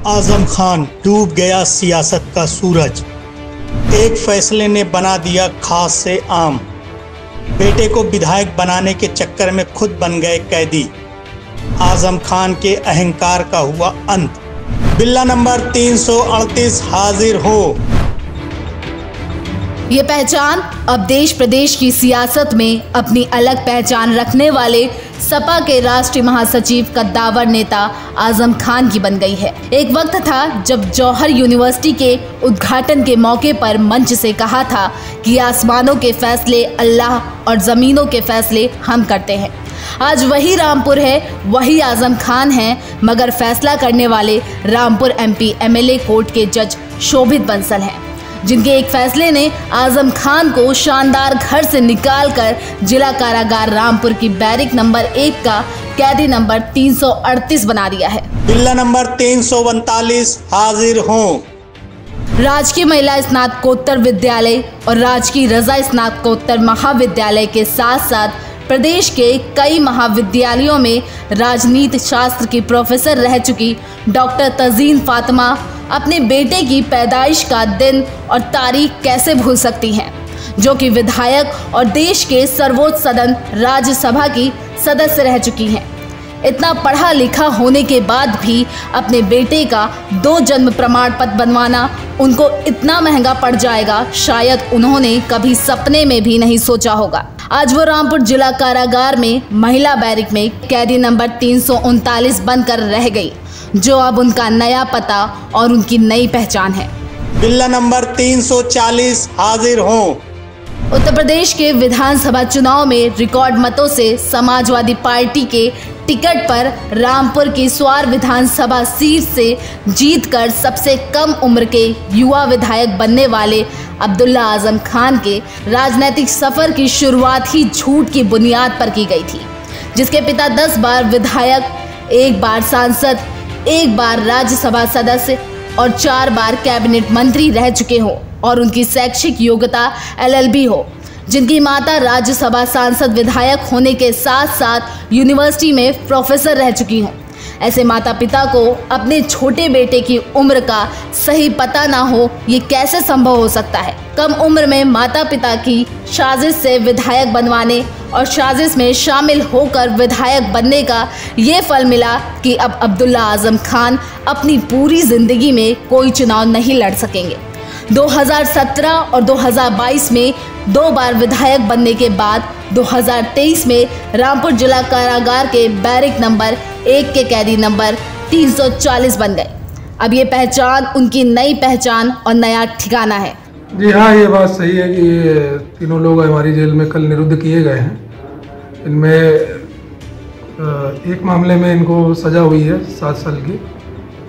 आजम खान, डूब गया सियासत का सूरज। एक फैसले ने बना दिया खास से आम। बेटे को विधायक बनाने के चक्कर में खुद बन गए कैदी। आजम खान के अहंकार का हुआ अंत। बिल्ला नंबर 338 हाजिर हो। ये पहचान अब देश प्रदेश की सियासत में अपनी अलग पहचान रखने वाले सपा के राष्ट्रीय महासचिव कद्दावर नेता आजम खान की बन गई है। एक वक्त था जब जौहर यूनिवर्सिटी के उद्घाटन के मौके पर मंच से कहा था कि आसमानों के फैसले अल्लाह और ज़मीनों के फैसले हम करते हैं। आज वही रामपुर है, वही आजम खान है, मगर फैसला करने वाले रामपुर एमपी एमएलए कोर्ट के जज शोभित बंसल हैं, जिनके एक फैसले ने आजम खान को शानदार घर से निकालकर जिला कारागार रामपुर की बैरिक नंबर 1 का कैदी नंबर 338 बना दिया है। बिल्ला नंबर 339 हाजिर हो। राजकीय महिला स्नातकोत्तर विद्यालय और राजकीय रजा स्नातकोत्तर महाविद्यालय के साथ साथ प्रदेश के कई महाविद्यालयों में राजनीति शास्त्र की प्रोफेसर रह चुकी डॉक्टर तजीन फातिमा अपने बेटे की पैदाइश का दिन और तारीख कैसे भूल सकती हैं, जो कि विधायक और देश के सर्वोच्च सदन राज्यसभा की सदस्य रह चुकी हैं। इतना पढ़ा लिखा होने के बाद भी अपने बेटे का 2 जन्म प्रमाण पत्र बनवाना उनको इतना महंगा पड़ जाएगा, शायद उन्होंने कभी सपने में भी नहीं सोचा होगा। आज वो रामपुर जिला कारागार में महिला बैरिक में कैदी नंबर 339 बनकर रह गई, जो अब उनका नया पता और उनकी नई पहचान है। बिल्ला नंबर 340 हाजिर हो। उत्तर प्रदेश के विधानसभा चुनाव में रिकॉर्ड मतों से समाजवादी पार्टी के टिकट पर रामपुर की स्वार विधानसभा सीट से जीतकर सबसे कम उम्र के युवा विधायक बनने वाले अब्दुल्ला आजम खान के राजनीतिक सफर की शुरुआत ही झूठ की बुनियाद पर की गई थी, जिसके पिता 10 बार विधायक, 1 बार सांसद, 1 बार राज्यसभा सदस्य और 4 बार कैबिनेट मंत्री रह चुके हों और उनकी शैक्षिक योग्यता LLB हो, जिनकी माता राज्यसभा सांसद विधायक होने के साथ साथ यूनिवर्सिटी में प्रोफेसर रह चुकी हों। ऐसे माता पिता को अपने छोटे बेटे की उम्र का सही पता ना हो, ये कैसे संभव हो सकता है। कम उम्र में माता पिता की साजिश से विधायक बनवाने और साजिश में शामिल होकर विधायक बनने का ये फल मिला कि अब अब्दुल्ला आजम खान अपनी पूरी जिंदगी में कोई चुनाव नहीं लड़ सकेंगे। 2017 और 2022 में 2 बार विधायक बनने के बाद 2023 में रामपुर जिला कारागार के बैरिक नंबर 1 के कैदी नंबर 340 बन गए। अब ये पहचान उनकी नई पहचान और नया ठिकाना है। जी हाँ, ये बात सही है कि ये तीनों लोग हमारी जेल में कल निरुद्ध किए गए हैं। इनमें एक मामले में इनको सज़ा हुई है 7 साल की,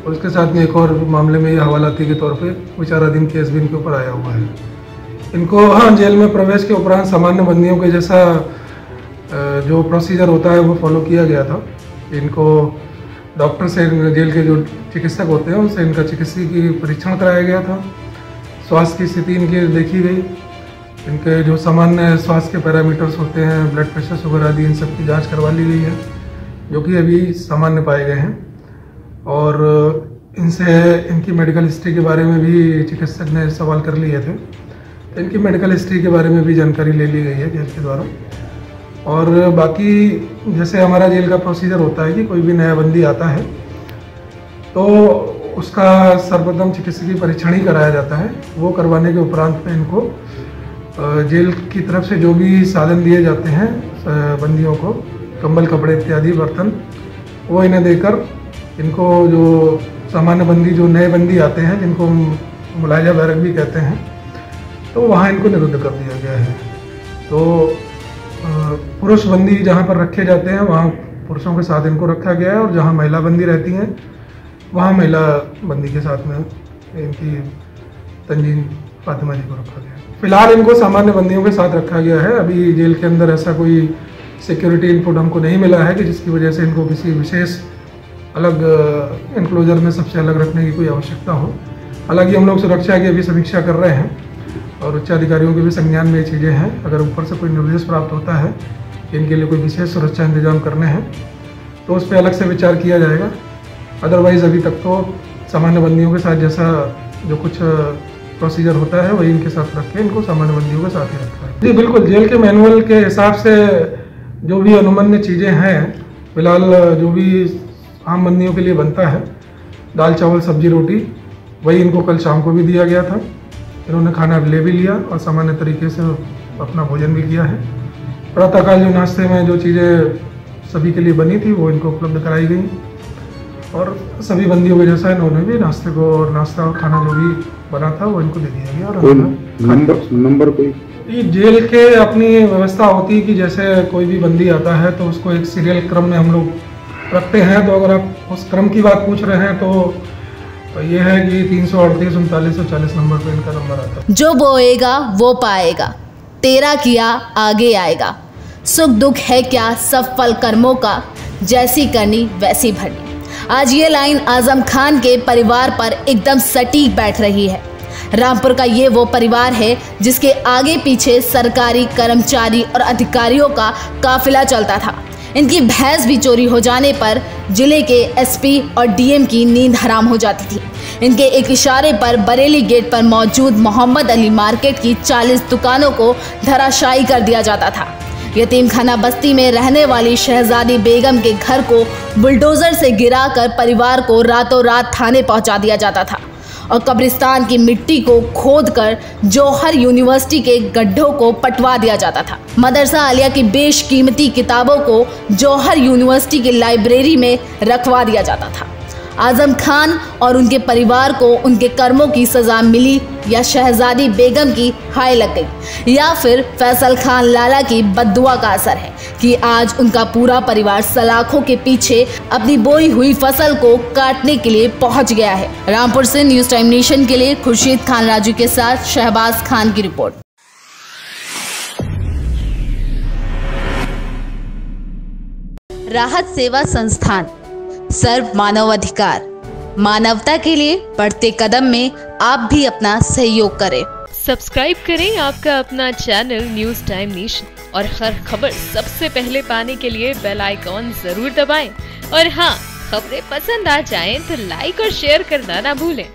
और उसके साथ में एक और मामले में ये हवालाती के तौर पे विचाराधीन केस भी इनके ऊपर आया हुआ है। इनको जेल में प्रवेश के उपरांत सामान्य बंदियों के जैसा जो प्रोसीजर होता है वो फॉलो किया गया था। इनको डॉक्टर से, जेल के जो चिकित्सक होते हैं उनसे इनका चिकित्सकीय परीक्षण कराया गया था। स्वास्थ्य की स्थिति इनकी देखी गई। इनके जो सामान्य स्वास्थ्य के पैरामीटर्स होते हैं, ब्लड प्रेशर, शुगर आदि, इन सब की जाँच करवा ली गई है, जो कि अभी सामान्य पाए गए हैं। और इनसे इनकी मेडिकल हिस्ट्री के बारे में भी चिकित्सक ने सवाल कर लिए थे, तो इनकी मेडिकल हिस्ट्री के बारे में भी जानकारी ले ली गई है जेल के द्वारा। और बाकी जैसे हमारा जेल का प्रोसीजर होता है कि कोई भी नया बंदी आता है तो उसका सर्वप्रथम चिकित्सकीय परीक्षण ही कराया जाता है। वो करवाने के उपरांत में इनको जेल की तरफ से जो भी साधन दिए जाते हैं बंदियों को, कंबल, कपड़े इत्यादि, बर्तन, वो इन्हें देकर इनको, जो सामान्य बंदी, जो नए बंदी आते हैं जिनको मुलायजा बैरक भी कहते हैं, तो वहाँ इनको निरुद्ध कर दिया गया है। तो पुरुष बंदी जहाँ पर रखे जाते हैं वहाँ पुरुषों के साथ इनको रखा गया है, और जहाँ महिला बंदी रहती हैं वहाँ महिला बंदी के साथ में इनकी तंजीन फातिमा जी को रखा गया है। फिलहाल इनको सामान्य बंदियों के साथ रखा गया है। अभी जेल के अंदर ऐसा कोई सिक्योरिटी इनपुट हमको नहीं मिला है कि जिसकी वजह से इनको किसी विशेष अलग एनक्लोजर में सबसे अलग रखने की कोई आवश्यकता हो। हालांकि हम लोग सुरक्षा की अभी समीक्षा कर रहे हैं और उच्च अधिकारियों के भी संज्ञान में ये चीज़ें हैं। अगर ऊपर से कोई निर्देश प्राप्त होता है कि इनके लिए कोई विशेष सुरक्षा इंतजाम करने हैं तो उस पर अलग से विचार किया जाएगा। अदरवाइज़ अभी तक तो सामान्य बंदियों के साथ जैसा जो कुछ प्रोसीजर होता है वही इनके साथ रख के इनको सामान्य बंदियों के साथ ही रखा है। जी बिल्कुल, जेल के मैनुअल के हिसाब से जो भी अनुमन्य चीज़ें हैं, फिलहाल जो भी आम बंदियों के लिए बनता है, दाल चावल सब्जी रोटी, वही इनको कल शाम को भी दिया गया था। इन्होंने खाना ले भी लिया और सामान्य तरीके से अपना भोजन भी किया है। प्रातःकाल जो नाश्ते में जो चीज़ें सभी के लिए बनी थी वो इनको उपलब्ध कराई गई और सभी बंदियों के जैसा इन्होंने भी नाश्ते को और नाश्ता और खाना जो भी बना था वो इनको दे दिया गया। और नंबर कोई जेल के अपनी व्यवस्था होती है कि जैसे कोई भी बंदी आता है तो उसको एक सीरियल क्रम में हम लोग रखते हैं। तो अगर आप उस क्रम की बात पूछ रहे हैं तो ये है कि 338, 39 और 40 नंबर पे इनका नंबर आता है। जो बोएगा वो पाएगा, तेरा किया आगे आएगा, सुख दुख है क्या सब फल कर्मों का, जैसी करनी वैसी भरनी। आज ये लाइन आजम खान के परिवार पर एकदम सटीक बैठ रही है। रामपुर का ये वो परिवार है जिसके आगे पीछे सरकारी कर्मचारी और अधिकारियों का काफिला चलता था। इनकी भैंस भी चोरी हो जाने पर जिले के एसपी और डीएम की नींद हराम हो जाती थी। इनके एक इशारे पर बरेली गेट पर मौजूद मोहम्मद अली मार्केट की 40 दुकानों को धराशायी कर दिया जाता था। यतीमखाना बस्ती में रहने वाली शहजादी बेगम के घर को बुलडोजर से गिराकर परिवार को रातों रात थाने पहुंचा दिया जाता था और कब्रिस्तान की मिट्टी को खोदकर जौहर यूनिवर्सिटी के गड्ढों को पटवा दिया जाता था। मदरसा आलिया की बेशकीमती किताबों को जौहर यूनिवर्सिटी की लाइब्रेरी में रखवा दिया जाता था। आजम खान और उनके परिवार को उनके कर्मों की सजा मिली या शहजादी बेगम की हाय लग गई या फिर फैसल खान लाला की बद्दुआ का असर है कि आज उनका पूरा परिवार सलाखों के पीछे अपनी बोई हुई फसल को काटने के लिए पहुंच गया है। रामपुर से न्यूज़ टाइम नेशन के लिए खुर्शीद खान राजू के साथ शहबाज खान की रिपोर्ट। राहत सेवा संस्थान, सर्व मानवाधिकार, मानवता के लिए बढ़ते कदम में आप भी अपना सहयोग करें। सब्सक्राइब करें आपका अपना चैनल न्यूज़ टाइम नेशन और हर खबर सबसे पहले पाने के लिए बेल आइकॉन जरूर दबाएं। और हाँ, खबरें पसंद आ जाएं तो लाइक और शेयर करना ना भूलें।